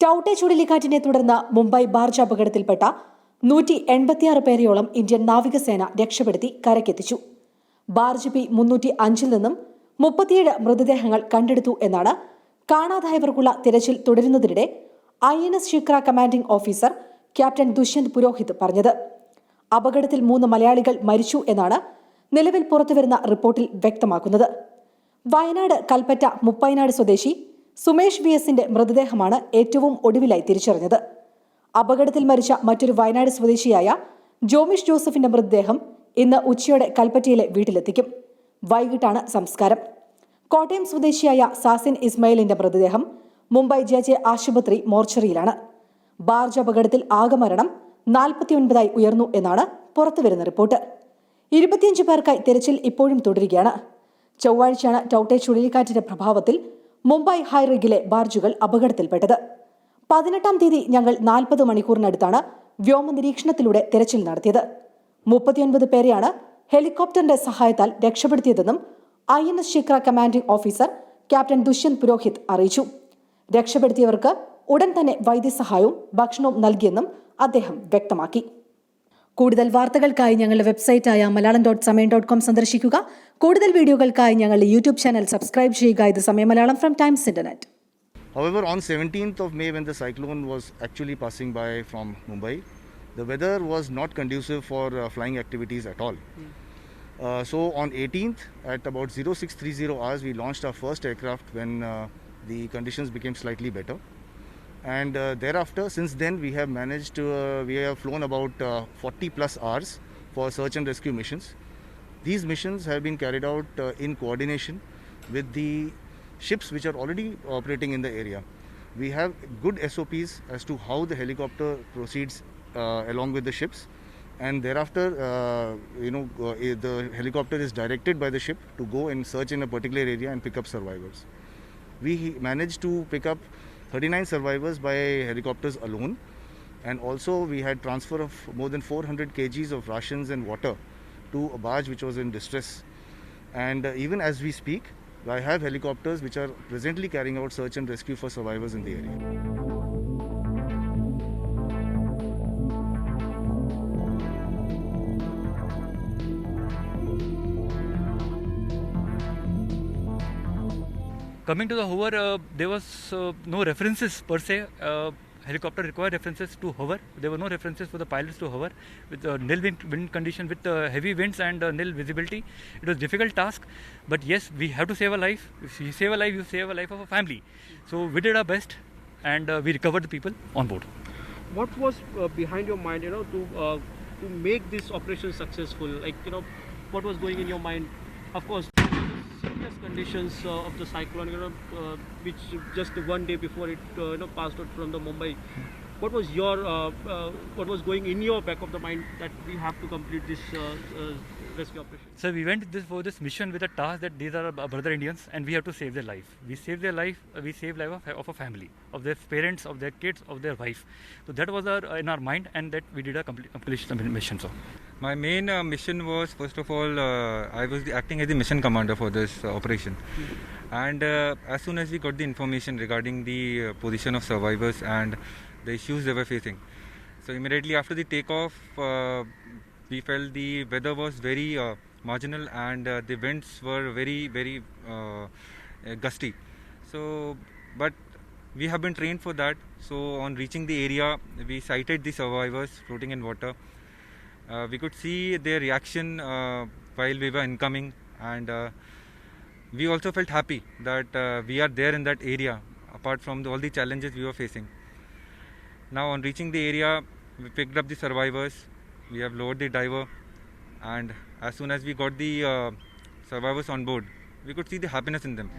ടൌട്ടെ ചുഴലിക്കാറ്റിനെ തുടർന്ന് മുംബൈ ബാർജ് അപകടത്തിൽപ്പെട്ട 186 പേരെയോളം ഇന്ത്യൻ നാവികസേന രക്ഷപ്പെടുത്തി കരയ്ക്കെത്തിച്ചു. ബാർജ് P-305 നിന്നും 37 മൃതദേഹങ്ങൾ കണ്ടെടുത്തു എന്നാണ് കാണാതായവർക്കുള്ള തിരച്ചിൽ തുടരുന്നതിനിടെ INS Shikra commanding officer captain Dushyant Purohit പറഞ്ഞത്. അപകടത്തിൽ 3 മലയാളികൾ മരിച്ചു എന്നാണ് നിലവിൽ പുറത്തുവരുന്ന റിപ്പോർട്ടിൽ വ്യക്തമാക്കുന്നത്. വയനാട് കൽപ്പറ്റ മുപ്പൈനാട് സ്വദേശി സുമേഷ് VSന്റെ മൃതദേഹമാണ് ഏറ്റവും ഒടുവിലായി തിരിച്ചറിഞ്ഞത്. അപകടത്തിൽ മരിച്ച മറ്റൊരു വയനാട് സ്വദേശിയായ ജോമിഷ് ജോസഫിന്റെ മൃതദേഹം ഇന്ന് ഉച്ചയോടെ കൽപ്പറ്റയിലെ വീട്ടിലെത്തിക്കും. വൈകിട്ടാണ് സംസ്കാരം. കോട്ടയം സ്വദേശിയായ സാസിൻ ഇസ്മായിലിന്റെ മൃതദേഹം മുംബൈ JJ ആശുപത്രി മോർച്ചറിയിലാണ്. ബാർജ് അപകടത്തിൽ ആകെ മരണം 49 ഉയർന്നു എന്നാണ് പുറത്തുവരുന്ന റിപ്പോർട്ട്. 25 പേർക്കായി തിരച്ചിൽ ഇപ്പോഴും തുടരുകയാണ്. ചൊവ്വാഴ്ചയാണ് ടൌട്ടെ ചുഴലിക്കാറ്റിന്റെ പ്രഭാവത്തിൽ മുംബൈ ഹൈറിഗിലെ ബാർജുകൾ അപകടത്തിൽപ്പെട്ടത്. 18-ാം തീയതി ഞങ്ങൾ 40 മണിക്കൂറിനടുത്താണ് വ്യോമ നിരീക്ഷണത്തിലൂടെ തിരച്ചിൽ നടത്തിയത്. 39 പേരെയാണ് ഹെലികോപ്റ്ററിന്റെ സഹായത്താൽ രക്ഷപ്പെടുത്തിയതെന്നും INS Shikra commanding officer captain Dushyant Purohit അറിയിച്ചു. രക്ഷപ്പെടുത്തിയവർക്ക് ഉടൻ തന്നെ വൈദ്യസഹായവും ഭക്ഷണവും നൽകിയെന്നും അദ്ദേഹം വ്യക്തമാക്കി. കൂടുതൽ വാർത്തകൾക്കായി ഞങ്ങളുടെ വെബ്സൈറ്റായ malayalam.samayam.com സന്ദർശിക്കുക. കൂടുതൽ വീഡിയോകൾക്കായി ഞങ്ങളുടെ യൂട്യൂബ് ചാനൽ സബ്സ്ക്രൈബ് ചെയ്യുക. ഇത് സമയം Malayalam from times internet. However, on 17th of May, when the cyclone was actually passing by from Mumbai, the weather was not conducive for flying activities at all. So on 18th, at about 0630 hours, we launched our first aircraft when the conditions became slightly better. And thereafter, since then, we have managed to, we have flown about 40 plus hours for search and rescue missions. These missions have been carried out in coordination with the ships which are already operating in the area. We have good SOPs as to how the helicopter proceeds along with the ships, and thereafter the helicopter is directed by the ship to go and search in a particular area and pick up survivors. We managed to pick up 39 survivors by helicopters alone, and also we had transfer of more than 400 kgs of rations and water to a barge which was in distress. And even as we speak, I have helicopters which are presently carrying out search and rescue for survivors in the area. Coming to the hover, there was no references per se. Helicopter required references to hover. There were no references for the pilots to hover with nil wind condition, with heavy winds and nil visibility. It was a difficult task, but yes, we have to save a life. If you save a life, you save a life of a family. So we did our best, and we recovered the people on board. What was behind your mind, to make this operation successful? What was going in your mind? Of course, serious conditions of the cyclone, which just one day before it passed out from the Mumbai. What was your what was going in your back of the mind that we have to complete this rescue operation? So we went for this mission with a task that these are our brother Indians and we have to save their life. We save their life. We save life of a family, of their parents, of their kids, of their wife. So that was in our mind, and that we did a complete mission. So my main mission was, first of all, I was acting as the mission commander for this operation. And as soon as we got the information regarding the position of survivors and the issues they were facing, so immediately after the takeoff, we felt the weather was very marginal and the winds were very, very gusty. So, but we have been trained for that. So on reaching the area, we sighted the survivors floating in water. We could see their reaction while we were incoming, and we also felt happy that we are there in that area, apart from all the challenges we were facing. Now on reaching the area, we picked up the survivors, we have lowered the diver, and as soon as we got the survivors on board, we could see the happiness in them.